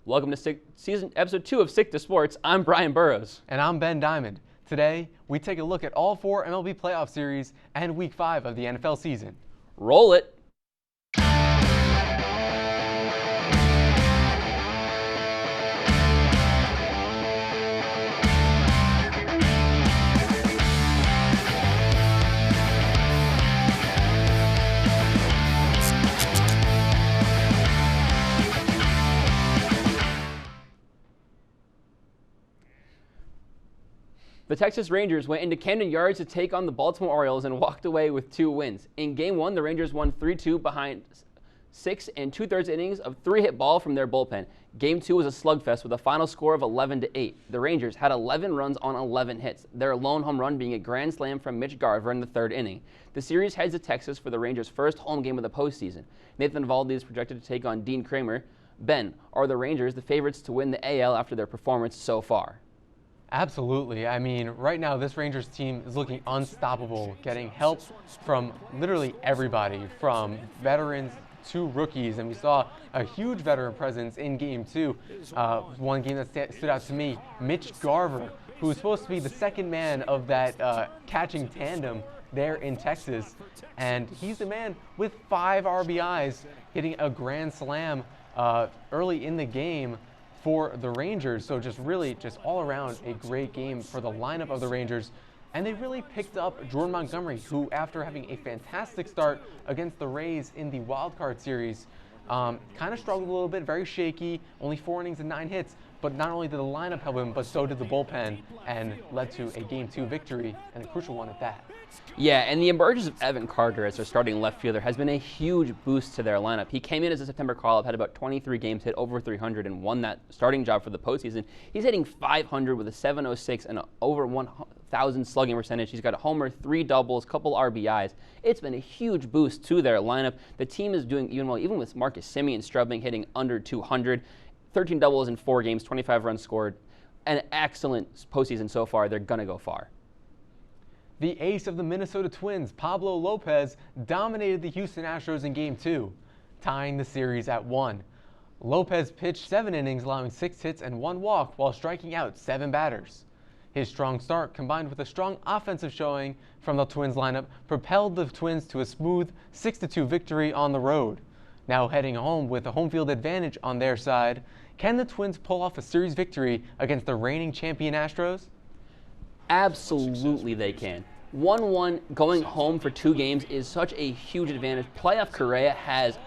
Welcome to episode 2 of Stick to Sports. I'm Brian Burrows. And I'm Ben Diamond. Today, we take a look at all 4 MLB playoff series and Week 5 of the NFL season. Roll it. The Texas Rangers went into Camden Yards to take on the Baltimore Orioles and walked away with 2 wins. In Game 1, the Rangers won 3-2 behind 6 2/3 innings of 3-hit ball from their bullpen. Game 2 was a slugfest with a final score of 11-8. The Rangers had 11 runs on 11 hits, their lone home run being a grand slam from Mitch Garver in the 3rd inning. The series heads to Texas for the Rangers' first home game of the postseason. Nathan Eovaldi is projected to take on Dean Kramer. Ben, are the Rangers the favorites to win the AL after their performance so far? Absolutely. I mean, right now, this Rangers team is looking unstoppable, getting help from literally everybody, from veterans to rookies. And we saw a huge veteran presence in Game 2. One game that stood out to me, Mitch Garver, who was supposed to be the second man of that catching tandem there in Texas. And he's the man with 5 RBIs, hitting a grand slam early in the game for the Rangers. So just all around a great game for the lineup of the Rangers. And they really picked up Jordan Montgomery, who after having a fantastic start against the Rays in the wild card series, kind of struggled a little bit, very shaky, only 4 innings and 9 hits. But not only did the lineup help him, but so did the bullpen, and led to a Game 2 victory, and a crucial one at that. Yeah, and the emergence of Evan Carter as their starting left fielder has been a huge boost to their lineup. He came in as a September call-up, had about 23 games, hit over 300, and won that starting job for the postseason. He's hitting .500 with a .706 and an over 1,000 slugging percentage. He's got a homer, 3 doubles, couple RBIs. It's been a huge boost to their lineup. The team is doing even well, even with Marcus Semien struggling, hitting under 200. 13 doubles in 4 games, 25 runs scored. An excellent postseason so far. They're going to go far. The ace of the Minnesota Twins, Pablo Lopez, dominated the Houston Astros in Game 2, tying the series at 1. Lopez pitched 7 innings, allowing 6 hits and 1 walk while striking out 7 batters. His strong start, combined with a strong offensive showing from the Twins lineup, propelled the Twins to a smooth 6-2 victory on the road. Now heading home with a home field advantage on their side, can the Twins pull off a series victory against the reigning champion Astros? Absolutely they can. 1-1 going home for 2 games is such a huge advantage. Playoff Correa has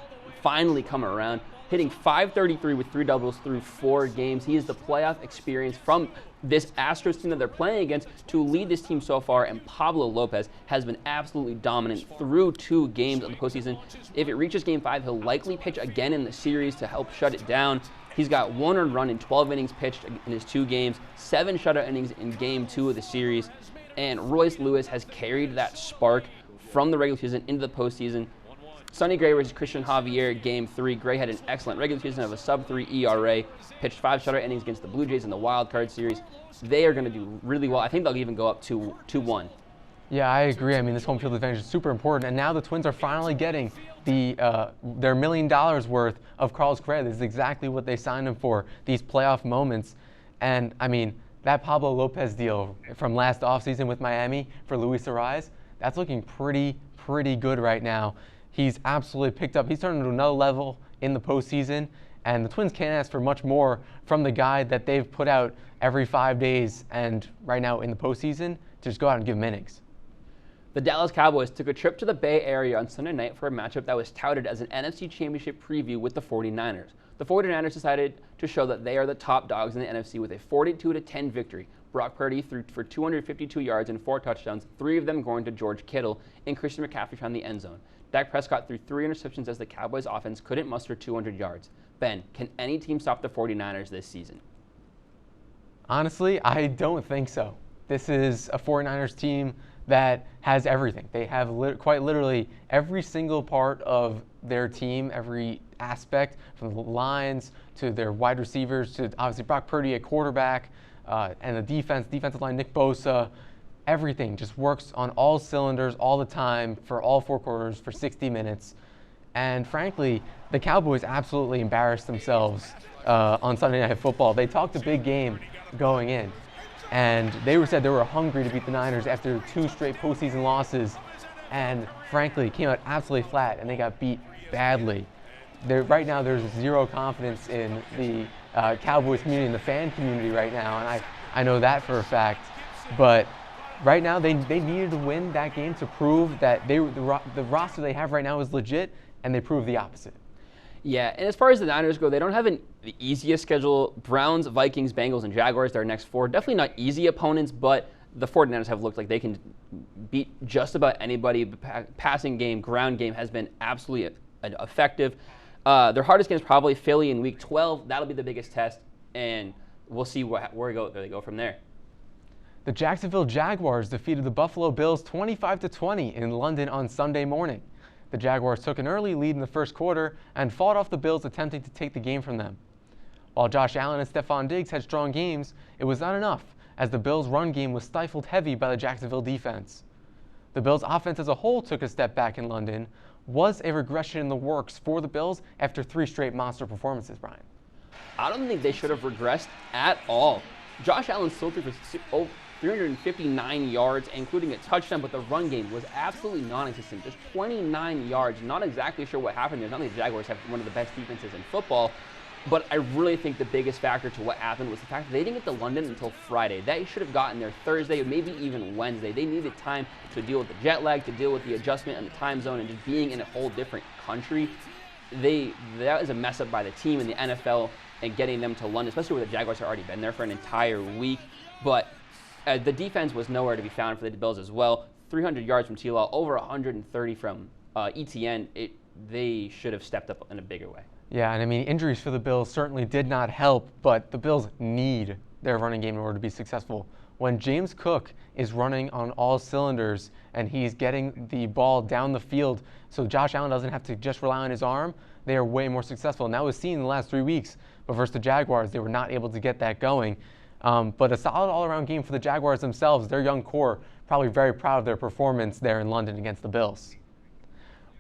finally come around, hitting .533 with 3 doubles through 4 games. He is the playoff experience from this Astros team that they're playing against to lead this team so far, and Pablo Lopez has been absolutely dominant through 2 games of the postseason. If it reaches Game 5, he'll likely pitch again in the series to help shut it down. He's got 1 earned run in 12 innings pitched in his 2 games, 7 shutout innings in Game 2 of the series, and Royce Lewis has carried that spark from the regular season into the postseason. Sonny Gray versus Christian Javier, Game 3. Gray had an excellent regular season of a sub-3 ERA, pitched 5 shutout innings against the Blue Jays in the wild card series. They are going to do really well. I think they'll even go up to 2-1. Yeah, I agree. I mean, this home field advantage is super important, and now the Twins are finally getting their $1 million worth of Carlos Correa. This is exactly what they signed him for, these playoff moments. And, I mean, that Pablo Lopez deal from last offseason with Miami for Luis Arraez, that's looking pretty good right now. He's absolutely picked up. He's turned into another level in the postseason, and the Twins can't ask for much more from the guy that they've put out every 5 days and right now in the postseason to just go out and give him innings. The Dallas Cowboys took a trip to the Bay Area on Sunday night for a matchup that was touted as an NFC Championship preview with the 49ers. The 49ers decided to show that they are the top dogs in the NFC with a 42-10 victory. Brock Purdy threw for 252 yards and 4 touchdowns, 3 of them going to George Kittle, and Christian McCaffrey found the end zone. Dak Prescott threw 3 interceptions as the Cowboys offense couldn't muster 200 yards. Ben, can any team stop the 49ers this season? Honestly, I don't think so. This is a 49ers team that has everything. They have quite literally every single part of their team, every aspect, from the lines to their wide receivers to obviously Brock Purdy at quarterback, and the defensive line, Nick Bosa. Everything just works on all cylinders all the time for all 4 quarters for 60 minutes. And frankly, the Cowboys absolutely embarrassed themselves on Sunday Night Football. They talked a big game going in, and they said they were hungry to beat the Niners after 2 straight postseason losses, and frankly, came out absolutely flat, and they got beat badly. Right now, there's zero confidence in the Cowboys community and the fan community right now, and I know that for a fact. But right now, they needed to win that game to prove that the roster they have right now is legit, and they proved the opposite. Yeah, and as far as the Niners go, they don't have the easiest schedule. Browns, Vikings, Bengals, and Jaguars, their next 4. Definitely not easy opponents, but the 49ers have looked like they can beat just about anybody. The passing game, ground game has been absolutely effective. Their hardest game is probably Philly in Week 12. That'll be the biggest test, and we'll see where they go from there. The Jacksonville Jaguars defeated the Buffalo Bills 25-20 in London on Sunday morning. The Jaguars took an early lead in the first quarter and fought off the Bills attempting to take the game from them. While Josh Allen and Stephon Diggs had strong games, it was not enough, as the Bills' run game was stifled heavy by the Jacksonville defense. The Bills' offense as a whole took a step back in London. Was a regression in the works for the Bills after 3 straight monster performances, Brian? I don't think they should have regressed at all. Josh Allen still threw for 359 yards, including a touchdown, but the run game was absolutely non-existent. Just 29 yards. Not exactly sure what happened there. Not only the Jaguars have one of the best defenses in football, but I really think the biggest factor to what happened was the fact that they didn't get to London until Friday. They should have gotten there Thursday, or maybe even Wednesday. They needed time to deal with the jet lag, to deal with the adjustment and the time zone, and just being in a whole different country. That was a mess up by the team in the NFL and getting them to London, especially where the Jaguars had already been there for an entire week. But the defense was nowhere to be found for the Bills as well. 300 yards from T-Law, over 130 from ETN. They should have stepped up in a bigger way. Yeah, and I mean, injuries for the Bills certainly did not help, but the Bills need their running game in order to be successful. When James Cook is running on all cylinders and he's getting the ball down the field so Josh Allen doesn't have to just rely on his arm, they are way more successful. And that was seen in the last 3 weeks, but versus the Jaguars, they were not able to get that going. But a solid all-around game for the Jaguars themselves. Their young core probably very proud of their performance there in London against the Bills.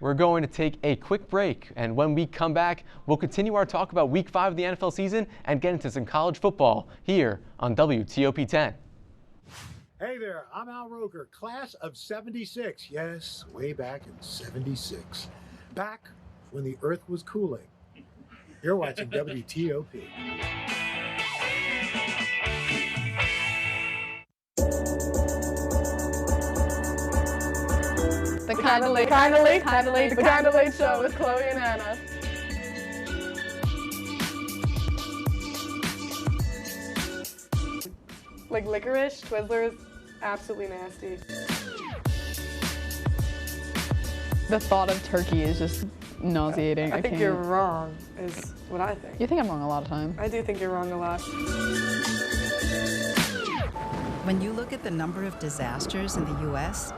We're going to take a quick break, and when we come back, we'll continue our talk about Week 5 of the NFL season and get into some college football here on WTOP 10. Hey there, I'm Al Roker, class of 76. Yes, way back in 76. Back when the earth was cooling. You're watching WTOP. The Kinda Late Show with Chloe and Anna. Like licorice, Twizzlers, absolutely nasty. The thought of turkey is just nauseating. I think you're wrong, is what I think. You think I'm wrong a lot of times. I do think you're wrong a lot. When you look at the number of disasters in the U.S.,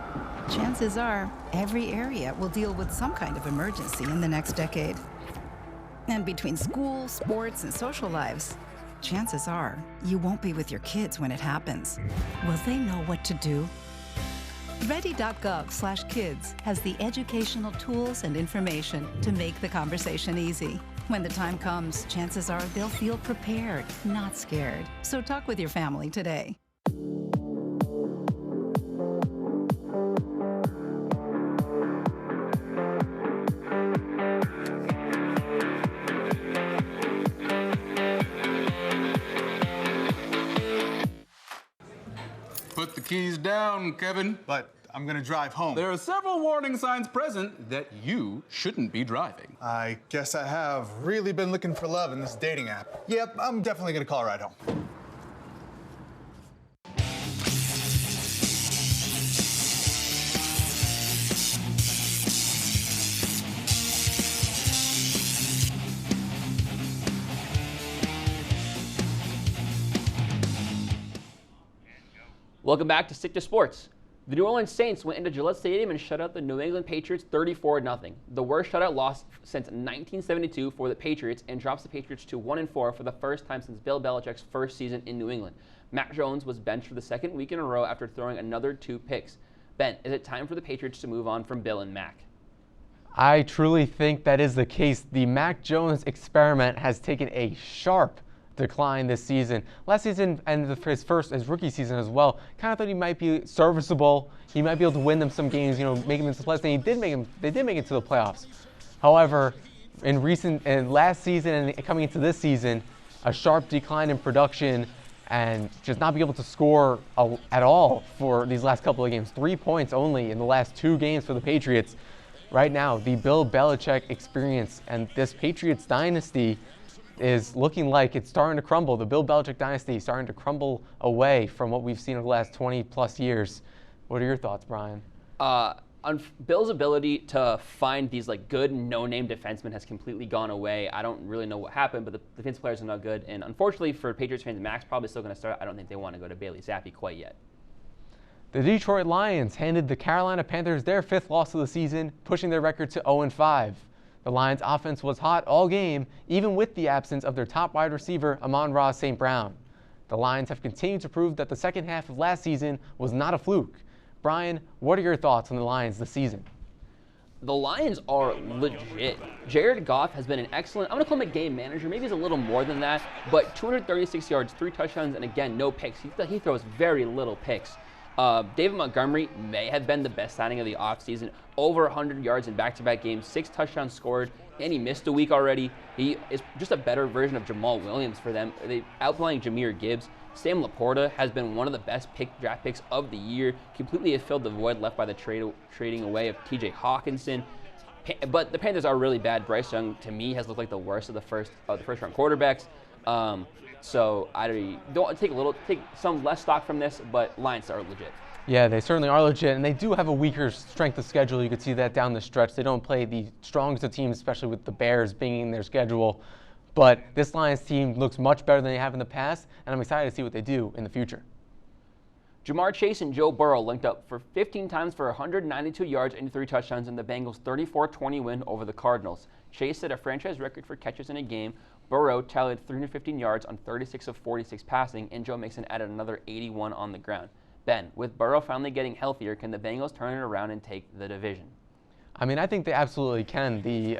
chances are every area will deal with some kind of emergency in the next decade. And between school, sports, and social lives, chances are you won't be with your kids when it happens. Will they know what to do? Ready.gov/kids has the educational tools and information to make the conversation easy. When the time comes, chances are they'll feel prepared, not scared. So talk with your family today. Put the keys down, Kevin. But I'm gonna drive home. There are several warning signs present that you shouldn't be driving. I guess I have really been looking for love in this dating app. Yep, I'm definitely gonna call a ride home. Welcome back to Stick to Sports. The New Orleans Saints went into Gillette Stadium and shut out the New England Patriots 34-0. The worst shutout loss since 1972 for the Patriots, and drops the Patriots to 1-4 for the first time since Bill Belichick's first season in New England. Mac Jones was benched for the second week in a row after throwing another 2 picks. Ben, is it time for the Patriots to move on from Bill and Mac? I truly think that is the case. The Mac Jones experiment has taken a sharp decline this season. Last season and his rookie season as well, kind of thought he might be serviceable. He might be able to win them some games, make him into the playoffs. And they did make it to the playoffs. However, in last season and coming into this season, a sharp decline in production and just not be able to score at all for these last couple of games. 3 points only in the last 2 games for the Patriots. Right now, the Bill Belichick experience and this Patriots dynasty is looking like it's starting to crumble. The Bill Belichick dynasty is starting to crumble away from what we've seen over the last 20 plus years. What are your thoughts, Brian? Bill's ability to find these good no-name defensemen has completely gone away. I don't really know what happened, but the defensive players are not good. And unfortunately for Patriots fans, Mac's probably still going to start. I don't think they want to go to Bailey Zappi quite yet. The Detroit Lions handed the Carolina Panthers their 5th loss of the season, pushing their record to 0-5. The Lions' offense was hot all game, even with the absence of their top wide receiver, Amon-Ra St. Brown. The Lions have continued to prove that the second half of last season was not a fluke. Brian, what are your thoughts on the Lions this season? The Lions are legit. Jared Goff has been an excellent, I'm going to call him a game manager. Maybe he's a little more than that, but 236 yards, 3 touchdowns, and again, no picks. He throws very little picks. David Montgomery may have been the best signing of the offseason. Over 100 yards in back-to-back games, 6 touchdowns scored, and he missed a week already. He is just a better version of Jamal Williams for them. They outplaying Jahmyr Gibbs. Sam Laporta has been one of the best draft picks of the year. Completely has filled the void left by the trading away of T.J. Hawkinson. But the Panthers are really bad. Bryce Young, to me, has looked like the worst of the first-round quarterbacks. So I don't take some less stock from this, but Lions are legit. Yeah, they certainly are legit, and they do have a weaker strength of schedule. You could see that down the stretch. They don't play the strongest of teams, especially with the Bears being in their schedule. But this Lions team looks much better than they have in the past, and I'm excited to see what they do in the future. Jamar Chase and Joe Burrow linked up for 15 times for 192 yards and 3 touchdowns in the Bengals' 34-20 win over the Cardinals. Chase set a franchise record for catches in a game. Burrow tallied 315 yards on 36 of 46 passing, and Joe Mixon added another 81 on the ground. Ben, with Burrow finally getting healthier, can the Bengals turn it around and take the division? I mean, I think they absolutely can. The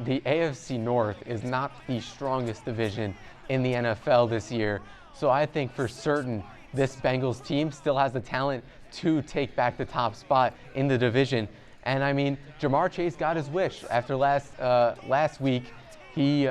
AFC North is not the strongest division in the NFL this year, so I think for certain this Bengals team still has the talent to take back the top spot in the division. And I mean, Jamar Chase got his wish after last week. He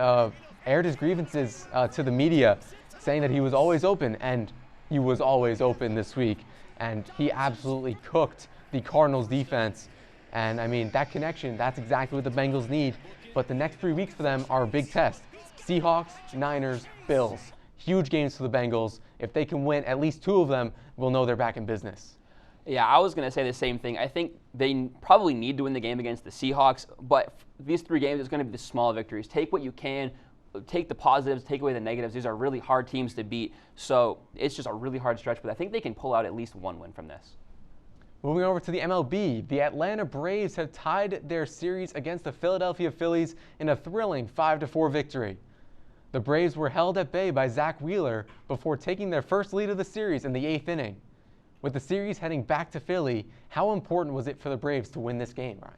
aired his grievances to the media, saying that he was always open, and he was always open this week. And he absolutely cooked the Cardinals defense. And I mean, that connection, that's exactly what the Bengals need. But the next 3 weeks for them are a big test. Seahawks, Niners, Bills. Huge games for the Bengals. If they can win at least 2 of them, we'll know they're back in business. Yeah, I was going to say the same thing. I think they probably need to win the game against the Seahawks, but these 3 games, it's going to be the small victories. Take what you can, take the positives, take away the negatives. These are really hard teams to beat, so it's just a really hard stretch, but I think they can pull out at least 1 win from this. Moving over to the MLB, the Atlanta Braves have tied their series against the Philadelphia Phillies in a thrilling 5-4 victory. The Braves were held at bay by Zach Wheeler before taking their first lead of the series in the 8th inning. With the series heading back to Philly, how important was it for the Braves to win this game, Ryan?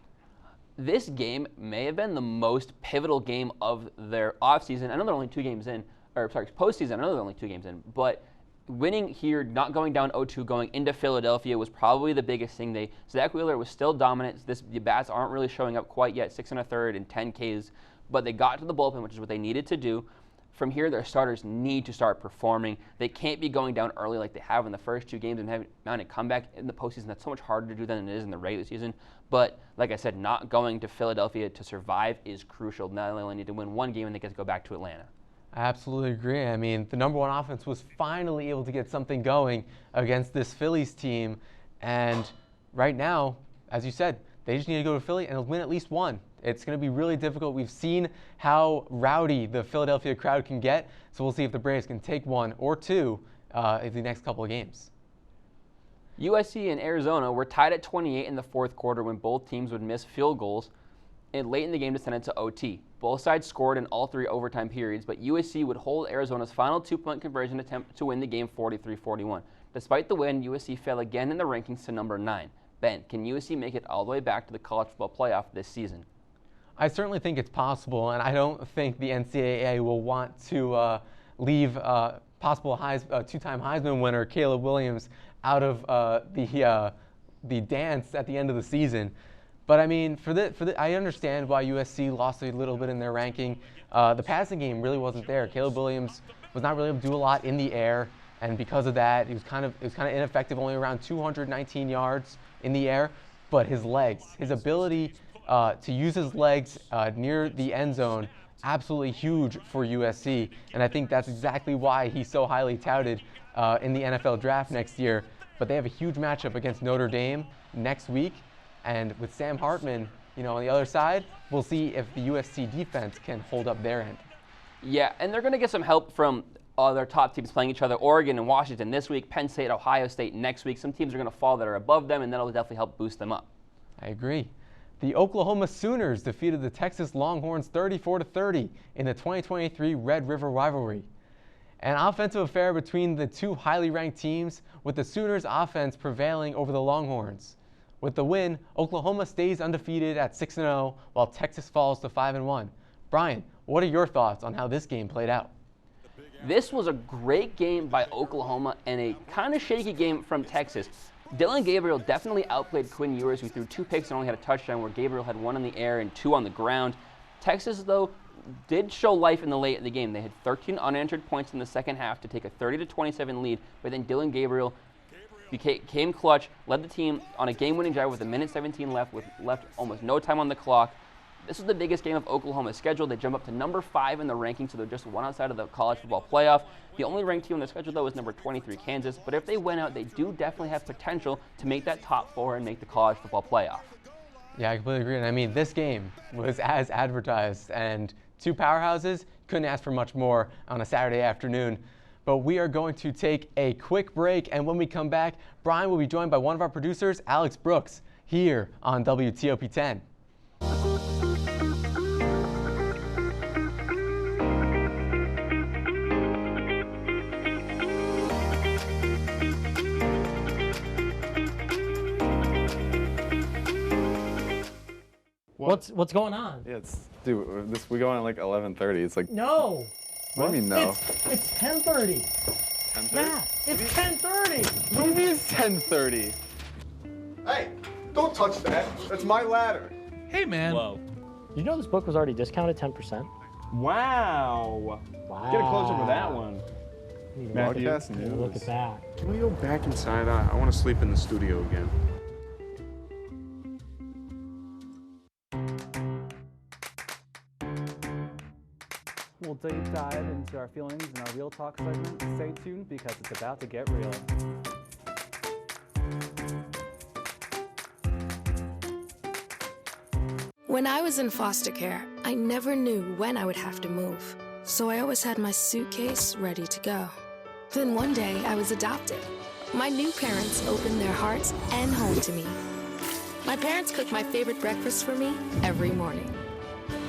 This game may have been the most pivotal game of their offseason. I know they're only 2 games in, postseason, I know they're only 2 games in, but winning here, not going down 0-2, going into Philadelphia was probably the biggest thing. Zach Wheeler was still dominant. The bats aren't really showing up quite yet, 6 1/3 and 10 Ks, but they got to the bullpen, which is what they needed to do. From here, their starters need to start performing. They can't be going down early like they have in the first 2 games and having a comeback in the postseason. That's so much harder to do than it is in the regular season. But like I said, not going to Philadelphia to survive is crucial. Now they only need to win 1 game and they get to go back to Atlanta. I absolutely agree. I mean, the number 1 offense was finally able to get something going against this Phillies team. And right now, as you said, they just need to go to Philly and win at least 1. It's going to be really difficult. We've seen how rowdy the Philadelphia crowd can get, so we'll see if the Braves can take 1 or 2 in the next couple of games. USC and Arizona were tied at 28 in the 4th quarter when both teams would miss field goals and late in the game to send it to OT. Both sides scored in all 3 overtime periods, but USC would hold Arizona's final 2-point conversion attempt to win the game 43-41. Despite the win, USC fell again in the rankings to number 9. Ben, can USC make it all the way back to the college football playoff this season? I certainly think it's possible, and I don't think the NCAA will want to leave possible two-time Heisman winner Caleb Williams out of the dance at the end of the season. But I mean, I understand why USC lost a little bit in their ranking. The passing game really wasn't there. Caleb Williams was not really able to do a lot in the air, and because of that, it was kind of ineffective, only around 219 yards in the air. But his legs, his ability to use his legs near the end zone, absolutely huge for USC, and I think that's exactly why he's so highly touted in the NFL draft next year. But they have a huge matchup against Notre Dame next week, and with Sam Hartman, on the other side, we'll see if the USC defense can hold up their end. Yeah, and they're going to get some help from their top teams playing each other, Oregon and Washington this week, Penn State, Ohio State next week. Some teams are going to fall that are above them, and that'll definitely help boost them up. I agree. The Oklahoma Sooners defeated the Texas Longhorns 34-30 in the 2023 Red River rivalry. An offensive affair between the two highly ranked teams, with the Sooners' offense prevailing over the Longhorns. With the win, Oklahoma stays undefeated at 6-0, while Texas falls to 5-1. Brian, what are your thoughts on how this game played out? This was a great game by Oklahoma and a kind of shaky game from Texas. Dylan Gabriel definitely outplayed Quinn Ewers, who threw 2 picks and only had a touchdown, where Gabriel had 1 in the air and 2 on the ground. Texas, though, did show life in the late of the game. They had 13 unanswered points in the second half to take a 30-27 lead, but then Dylan Gabriel came clutch, led the team on a game-winning drive with 1:17 left, with almost no time on the clock. This was the biggest game of Oklahoma's schedule. They jump up to number 5 in the rankings, so they're just 1 outside of the college football playoff. The only ranked team on their schedule, though, is number 23, Kansas. But if they win out, they do definitely have potential to make that top 4 and make the college football playoff. Yeah, I completely agree. And I mean, this game was as advertised, and 2 powerhouses couldn't ask for much more on a Saturday afternoon. But we are going to take a quick break, and when we come back, Brian will be joined by one of our producers, Alex Brooks, here on WTOP 10. What's going on? Yeah, we go on at like 11:30. It's like no. What do you mean no? It's 10:30. 10:30? Yeah, it's 10:30. What do you mean it's 10:30? Hey, don't touch that. That's my ladder. Hey, man. Whoa. You know this book was already discounted 10%? Wow. Wow. Get a closer with that one. Broadcast news. Look at that. Can we go back inside? I want to sleep in the studio again. We'll deep dive into our feelings in our Real Talk segment. Stay tuned because it's about to get real. When I was in foster care, I never knew when I would have to move. So I always had my suitcase ready to go. Then one day I was adopted. My new parents opened their hearts and home to me. My parents cook my favorite breakfast for me every morning.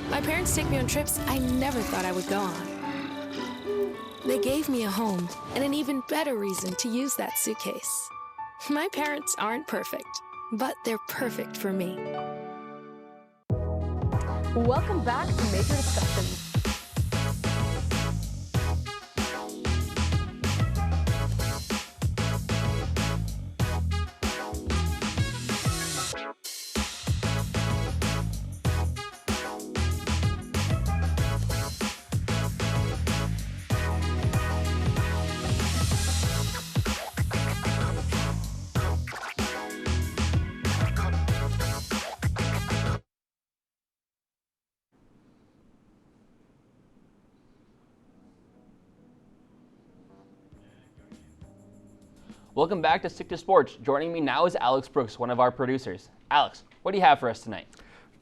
My parents take me on trips I never thought I would go on. They gave me a home and an even better reason to use that suitcase. My parents aren't perfect, but they're perfect for me. Welcome back to Major Discussions. Welcome back to Stick to Sports. Joining me now is Alex Brooks, one of our producers. Alex, what do you have for us tonight?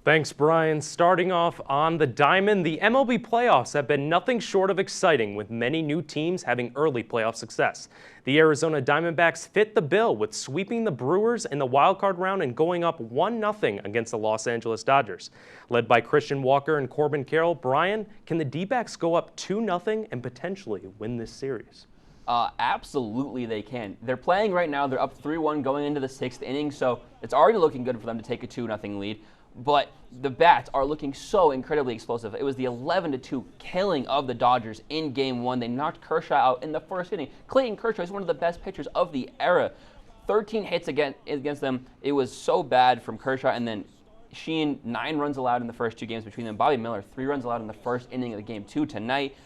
Thanks, Brian. Starting off on the diamond, the MLB playoffs have been nothing short of exciting, with many new teams having early playoff success. The Arizona Diamondbacks fit the bill with sweeping the Brewers in the wildcard round and going up 1-0 against the Los Angeles Dodgers. Led by Christian Walker and Corbin Carroll, Brian, can the D-backs go up 2-0 and potentially win this series? Absolutely they can. They're playing right now. They're up 3-1 going into the 6th inning, so it's already looking good for them to take a 2-0 lead. but the bats are looking so incredibly explosive. It was the 11-2 killing of the Dodgers in Game 1. They knocked Kershaw out in the first inning. Clayton Kershaw is one of the best pitchers of the era. 13 hits against them. It was so bad from Kershaw, and then Sheehan, 9 runs allowed in the first 2 games between them. Bobby Miller, 3 runs allowed in the first inning of the Game 2 tonight.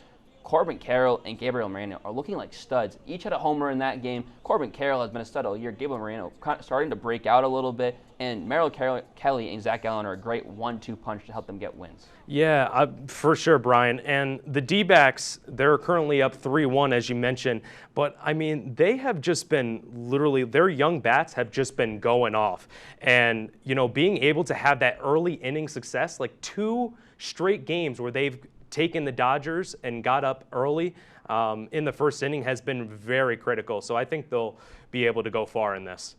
Corbin Carroll and Gabriel Moreno are looking like studs. Each had a homer in that game. Corbin Carroll has been a stud all year. Gabriel Moreno starting to break out a little bit. And Merrill Kelly and Zach Gallen are a great 1-2 punch to help them get wins. Yeah, for sure, Brian. And the D-backs, they're currently up 3-1, as you mentioned. But, I mean, they have just been literally, their young bats have just been going off. And, you know, being able to have that early inning success, like 2 straight games where they've taken the Dodgers and got up early in the first inning has been very critical. So I think they'll be able to go far in this.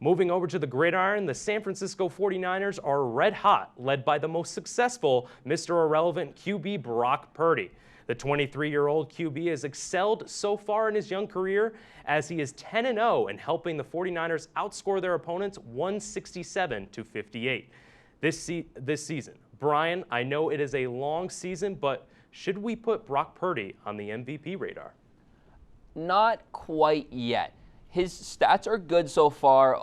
Moving over to the gridiron, the San Francisco 49ers are red hot, led by the most successful Mr. Irrelevant QB Brock Purdy. The 23-year-old QB has excelled so far in his young career as he is 10-0 in helping the 49ers outscore their opponents 167-58 this season. Brian, I know it is a long season, but should we put Brock Purdy on the MVP radar? Not quite yet. His stats are good so far,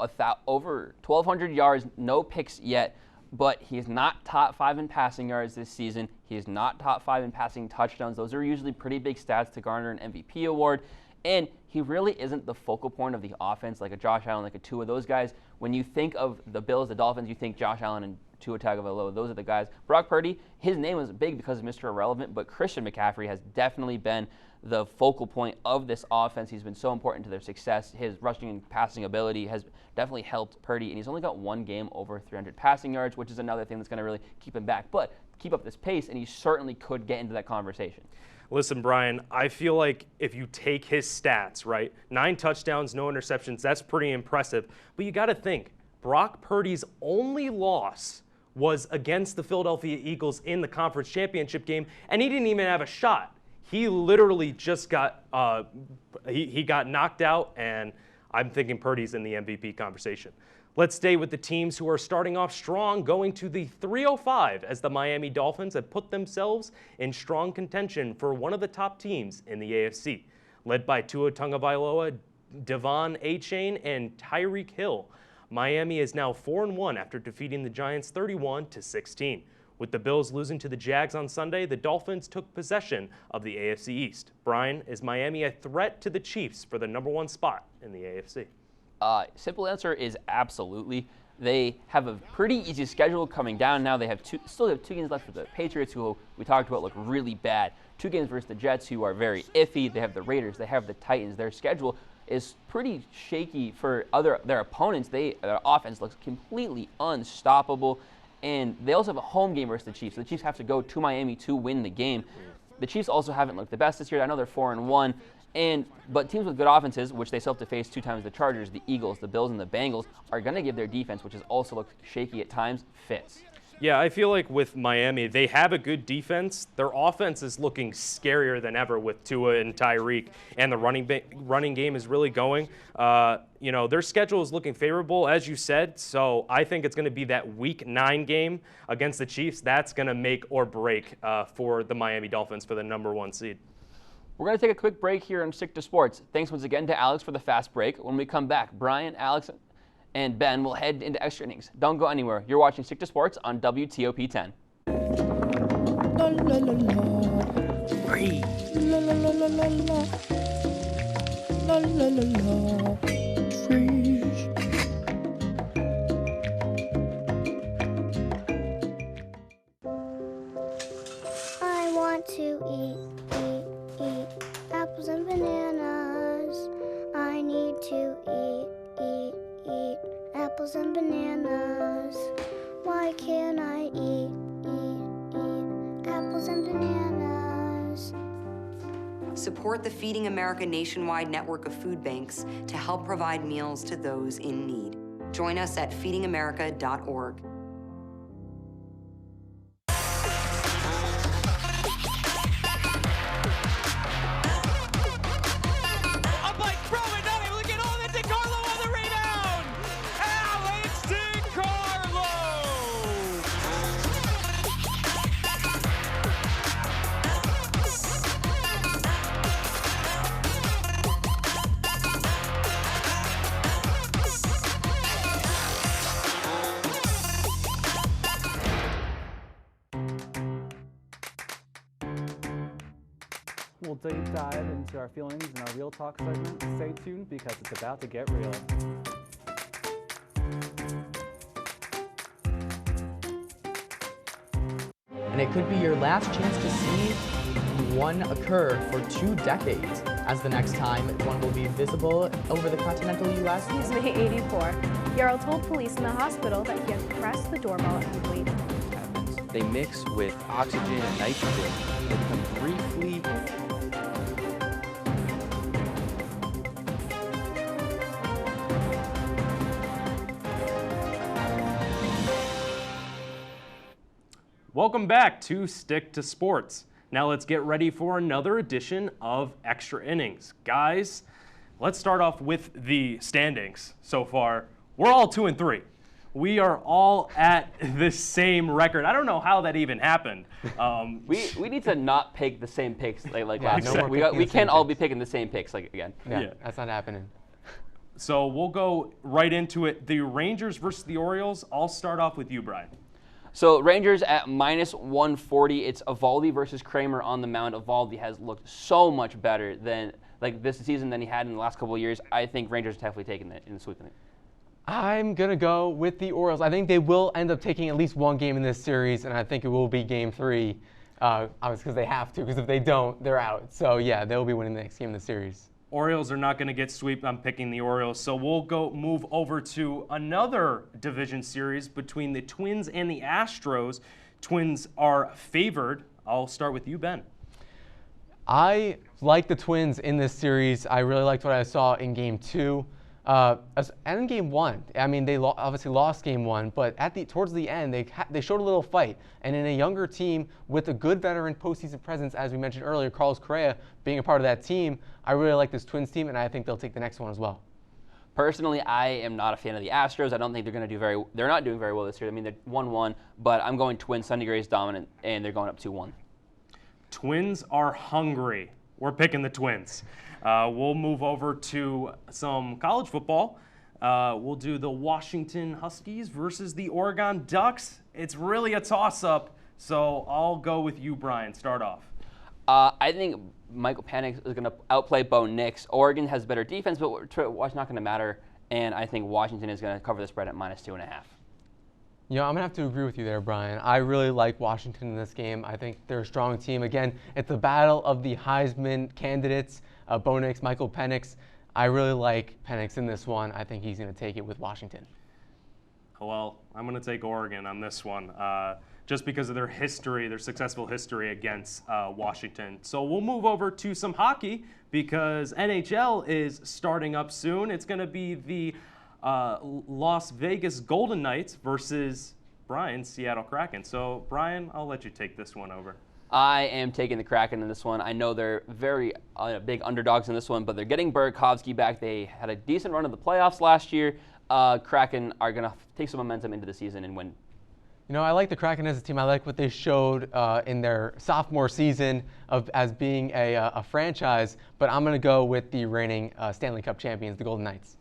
over 1,200 yards, no picks yet, but he's not top 5 in passing yards this season. He is not top 5 in passing touchdowns. Those are usually pretty big stats to garner an MVP award, and he really isn't the focal point of the offense like a Josh Allen, like a Tua. Those guys, when you think of the Bills, the Dolphins, you think Josh Allen and Tua Tagovailoa. Those are the guys. Brock Purdy, his name was big because of Mr. Irrelevant, but Christian McCaffrey has definitely been the focal point of this offense. He's been so important to their success. His rushing and passing ability has definitely helped Purdy, and he's only got 1 game over 300 passing yards, which is another thing that's going to really keep him back. But keep up this pace, and he certainly could get into that conversation. Listen, Brian, I feel like if you take his stats, right, 9 touchdowns, no interceptions, that's pretty impressive. But you got to think, Brock Purdy's only loss was against the Philadelphia Eagles in the conference championship game, and he didn't even have a shot. He literally just got he got knocked out, and I'm thinking Purdy's in the MVP conversation. Let's stay with the teams who are starting off strong, going to the 305 as the Miami Dolphins have put themselves in strong contention for one of the top teams in the AFC. Led by Tua Tagovailoa, Devon Achane, and Tyreek Hill, Miami is now 4-1 after defeating the Giants 31-16. With the Bills losing to the Jags on Sunday, the Dolphins took possession of the AFC East. Brian, is Miami a threat to the Chiefs for the #1 spot in the AFC? Simple answer is absolutely. They have a pretty easy schedule coming down now. They have still have 2 games left for the Patriots, who we talked about look really bad. 2 games versus the Jets, who are very iffy. They have the Raiders. They have the Titans. Their schedule is pretty shaky for their opponents. Their offense looks completely unstoppable. And they also have a home game versus the Chiefs. The Chiefs have to go to Miami to win the game. The Chiefs also haven't looked the best this year. I know they're 4-1. But teams with good offenses, which they still have to face 2 times the Chargers, the Eagles, the Bills, and the Bengals, are going to give their defense, which has also looked shaky at times, fits. Yeah, I feel like with Miami, they have a good defense. Their offense is looking scarier than ever with Tua and Tyreek, and the running game is really going. Their schedule is looking favorable, as you said, so I think it's going to be that Week 9 game against the Chiefs. That's going to make or break for the Miami Dolphins for the #1 seed. We're going to take a quick break here and stick to sports. Thanks once again to Alex for the fast break. When we come back, Brian, Alex, and Ben will head into extra innings. Don't go anywhere. You're watching Stick to Sports on WTOP 10. La, la, la, la. Free. La, la, la, la, la, la. La, la, la, la. Freeze. I want to eat apples and bananas. I need to eat apples and bananas. Why can't I eat apples and bananas? Support the Feeding America nationwide network of food banks to help provide meals to those in need. Join us at feedingamerica.org. We'll deep dive into our feelings in our Real Talk segment. Stay tuned because it's about to get real. And it could be your last chance to see one occur for 2 decades, as the next time one will be visible over the continental U.S. He's May 84. Yarrow told police in the hospital that he had pressed the doorbell and waited. They mix with oxygen and nitrogen. They become briefly Welcome back to Stick to Sports. Now let's get ready for another edition of Extra Innings. Guys, let's start off with the standings so far. We're all 2-3. We are all at the same record. I don't know how that even happened. We need to not pick the same picks like Yeah, last no year. more We picking the can't same all picks. be picking the same picks like again. Yeah, that's not happening. So we'll go right into it. The Rangers versus the Orioles. I'll start off with you, Brian. So Rangers at -140. It's Eovaldi versus Kramer on the mound. Eovaldi has looked so much better than this season than he had in the last couple of years. I think Rangers are definitely taking it in the sweeping it. I'm going to go with the Orioles. I think they will end up taking at least one game in this series, and I think it will be Game 3. Obviously, because they have to, because if they don't, they're out. So, yeah, they'll be winning the next game in the series. Orioles are not going to get swept. I'm picking the Orioles. So we'll move over to another division series between the Twins and the Astros. Twins are favored. I'll start with you, Ben. I like the Twins in this series. I really liked what I saw in Game 2. And in Game 1, I mean, they obviously lost Game 1, but towards the end, they showed a little fight. And in a younger team with a good veteran postseason presence, as we mentioned earlier, Carlos Correa being a part of that team, I really like this Twins team, and I think they'll take the next one as well. Personally, I am not a fan of the Astros. I don't think they're going to do they're not doing very well this year. I mean, they're 1-1, but I'm going Twins. Sonny Gray's dominant, and they're going up 2-1. Twins are hungry. We're picking the Twins. We'll move over to some college football. We'll do the Washington Huskies versus the Oregon Ducks. It's really a toss-up, so I'll go with you, Brian. Start off. I think Michael Penix is going to outplay Bo Nix. Oregon has better defense, but it's not going to matter. And I think Washington is going to cover the spread at -2.5. You know, I'm going to have to agree with you there, Brian. I really like Washington in this game. I think they're a strong team. Again, it's a battle of the Heisman candidates, Bo Nix, Michael Penix. I really like Penix in this one. I think he's going to take it with Washington. Well, I'm going to take Oregon on this one, just because of their history, their successful history against Washington. So we'll move over to some hockey because NHL is starting up soon. It's going to be the Las Vegas Golden Knights versus Brian's Seattle Kraken. So, Brian, I'll let you take this one over. I am taking the Kraken in this one. I know they're very big underdogs in this one, but they're getting Burakovsky back. They had a decent run of the playoffs last year. Kraken are going to take some momentum into the season and win. You know, I like the Kraken as a team. I like what they showed in their sophomore season as being a franchise, but I'm going to go with the reigning Stanley Cup champions, the Golden Knights.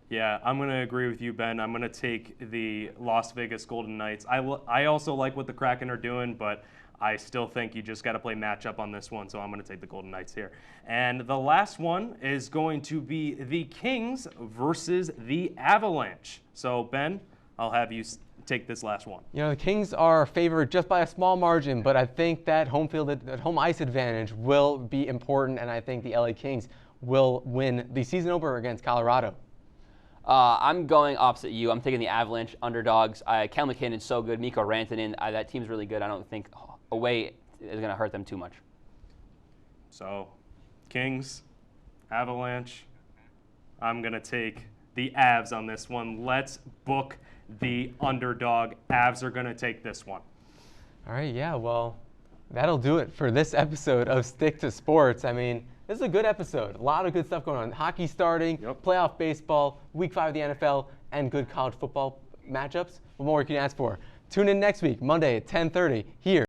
Yeah, I'm going to agree with you, Ben. I'm going to take the Las Vegas Golden Knights. I also like what the Kraken are doing, but I still think you just got to play matchup on this one, so I'm going to take the Golden Knights here. And the last one is going to be the Kings versus the Avalanche. So, Ben, I'll have you take this last one. You know, the Kings are favored just by a small margin, but I think that home ice advantage will be important, and I think the LA Kings will win the season opener against Colorado. I'm going opposite you. I'm taking the Avalanche underdogs. Cal McKinnon's so good. Mikko Rantanen, that team's really good. I don't think away is going to hurt them too much. So, Kings, Avalanche. I'm going to take the Avs on this one. Let's book the underdog. Avs are going to take this one. All right, yeah, well, that'll do it for this episode of Stick to Sports. I mean, this is a good episode. A lot of good stuff going on. Hockey starting, playoff baseball, Week 5 of the NFL, and good college football matchups. What more can you ask for? Tune in next week, Monday at 10:30 here.